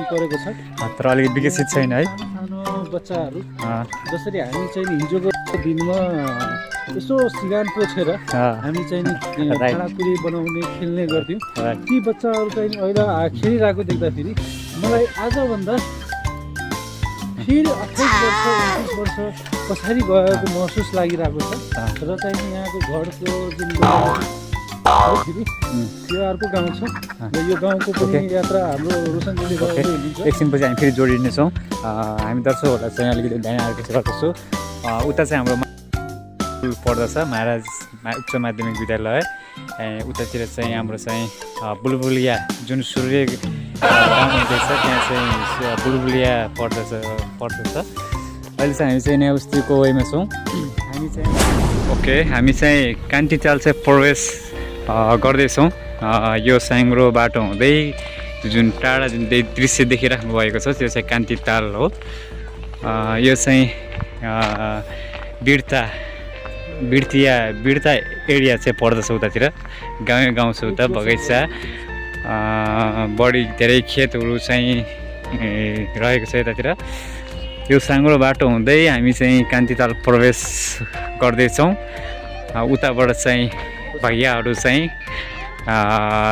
Development गरेको छ तर अलिक विकसित छैन है सानो बच्चाहरू जसरी हामी चाहिँ नि हिजोको दिनमा यसो सिगान पोछेर हामी चाहिँ नि खानापुरी बनाउने खेल्ने गर्थ्यौँ ती बच्चाहरू चाहिँ अहिले खेलिरहेको देख्दाखेरि मलाई आजभन्दा फेरि 28 वर्ष 29 वर्ष पछाडि गएको महसुस लागिरहेको छ र चाहिँ यहाँको घरको जुन फेरि यो अर्को गाउँ छ र यो गाउँको पनि यात्रा हाम्रो रोशनजीले गर्दै हुनुहुन्छ। एकछिनपछि हामी फेरि जोडिनेछौँ। हामी दर्शकहरूलाई चाहिँ अलिकति ध्यान आकर्षित गर्दछु। उता चाहिँ हाम्रो पढ्दछ महाराज उच्च माध्यमिक विद्यालय। उतातिर चाहिँ हाम्रो चाहिँ बुलबुलिया जुन सूर्य गाउँ हुँदैछ त्यहाँ चाहिँ बुलबुलिया पढ्दछ। अहिले चाहिँ हामी चाहिँ नेउस्तीको वेमा छौँ। हामी चाहिँ कान्ति ताल चाहिँ प्रवेश गर्दैछौँ। यो साङ्ग्रो बाटो हुँदै जुन टाढा जुन दृश्य देखिराख्नु भएको छ त्यो चाहिँ कान्ति ताल हो। यो चाहिँ बिर्ता एरिया चाहिँ पर्दछ उतातिर गाउँ छ उता बगैँचा बढी धेरै खेतहरू चाहिँ रहेको छ यतातिर। यो साङ्ग्रो बाटो हुँदै हामी चाहिँ कान्ति ताल प्रवेश गर्दैछौँ। उताबाट चाहिँ भैयाहरू चाहिँ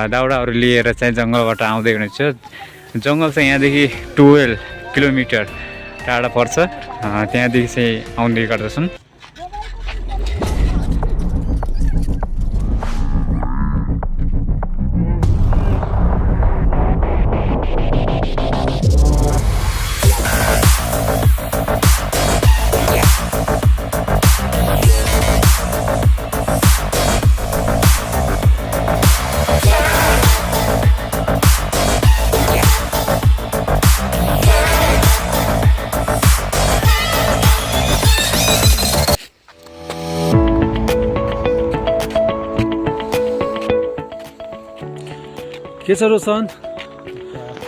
दाउराहरू लिएर चाहिँ जङ्गलबाट आउँदै हुनुहुन्छ। जङ्गल चाहिँ यहाँदेखि 12 किलोमिटर टाढा पर्छ। त्यहाँदेखि चाहिँ आउँदै गर्दछन्। के छ रोशन?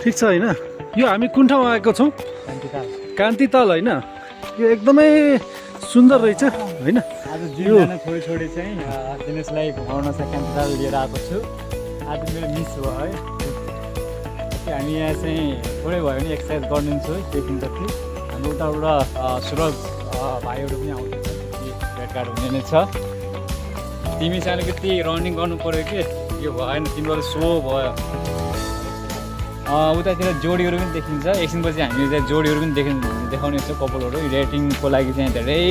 ठिक छ होइन? यो हामी कुन ठाउँ आएको छौँ? कान्ति ताल होइन? यो एकदमै सुन्दर रहेछ होइन? आज दुईजना छोडी चाहिँ दिनेशलाई घुमाउन चाहिँ कान्ति ताल लिएर आएको छु। आज मेरो मिस भयो है। हामी यहाँ चाहिँ थोरै भयो भने एक्सर्साइज गरिदिन्छु एकछिन जति। हाम्रो उताबाट सुरज भाइहरू पनि आउँदैछ, भेटघाट हुने नै छ। तिमी चाहिँ अलिकति रनिङ गर्नु पऱ्यो कि यो भएन, तिम्रो सो भयो। उतातिर जोडीहरू पनि देखिन्छ। एकछिनपछि हामीले चाहिँ जोडीहरू पनि देखाउने छ, कपालहरू रेटिङको लागि चाहिँ धेरै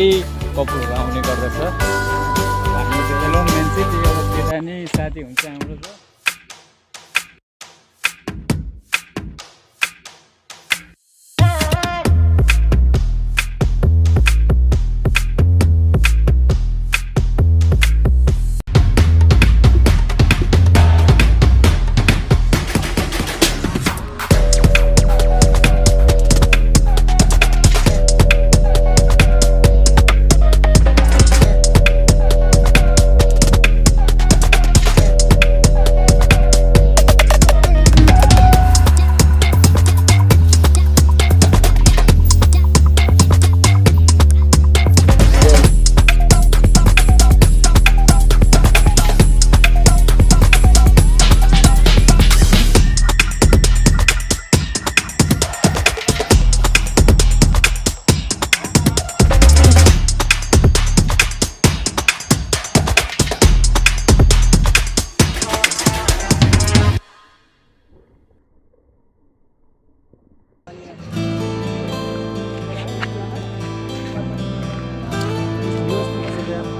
कपालहरू आउने गर्दछ। हाम्रो चाहिँ एलोन मान्छे त्यो अब केटा नै साथी हुन्छ हाम्रो त।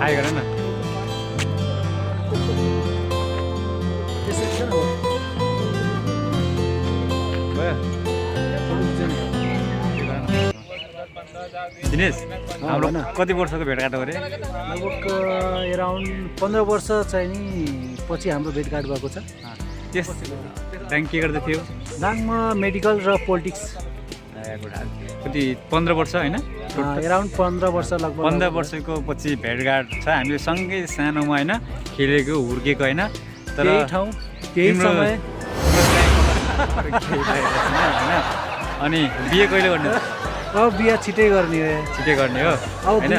हाई गर न। दिनेश हाम्रो कति वर्षको भेटघाट हो रे? लगभग एराउन्ड 15 वर्ष चाहिँ नि पछि हाम्रो भेटघाट भएको छ। त्यस दाङ के गर्दै थियो? दाङमा मेडिकल र पोलिटिक्स। कति 15 वर्ष होइन? एराउन्ड 15 वर्ष लगभग। 15 वर्षको पछि भेटघाट छ। हामीले सँगै सानोमा होइन खेलेको हुर्केको होइन, तर ठाउँ केही समय। अनि बिहे कहिले गर्ने? अब बिहा छिटै गर्ने हो होइन?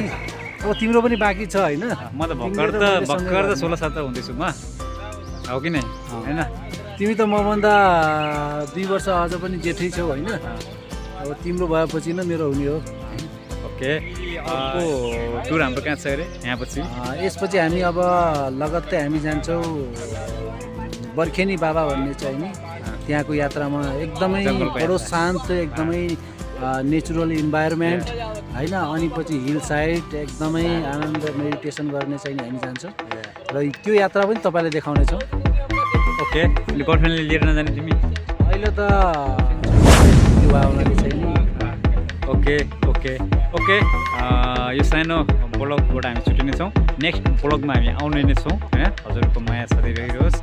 अब तिम्रो पनि बाँकी छ होइन? म त भर्खर त 16-17 हुँदैछु म, हो कि नै होइन? तिमी त मभन्दा 2 वर्ष अझ पनि जेठै छौ होइन? अब तिम्रो भएपछि नै मेरो हुने हो। ओके, अर्को टुर हाम्रो कहाँ छ अरे यहाँपछि? यसपछि हामी अब लगत्तै हामी जान्छौँ बर्खेनी बाबा भन्ने चाहिँ नि त्यहाँको यात्रामा एकदमै बडो शान्त एकदमै नेचुरल इन्भाइरोमेन्ट होइन, अनि पछि हिल साइड एकदमै आनन्द मेडिटेसन गर्ने चाहिँ हामी जान्छौँ र त्यो यात्रा पनि तपाईँलाई देखाउनेछौँ। ओके, गर्लफ्रेन्डले लिएर नजाने तिमी? अहिले त युवा हुनाले चाहिँ नि। ओके ओके ओके, यो सानो ब्लगबाट हामी छुट्टिनेछौँ। नेक्स्ट ब्लगमा हामी आउने नै छौँ होइन। हजुरको माया सधैँ रहिरहोस्।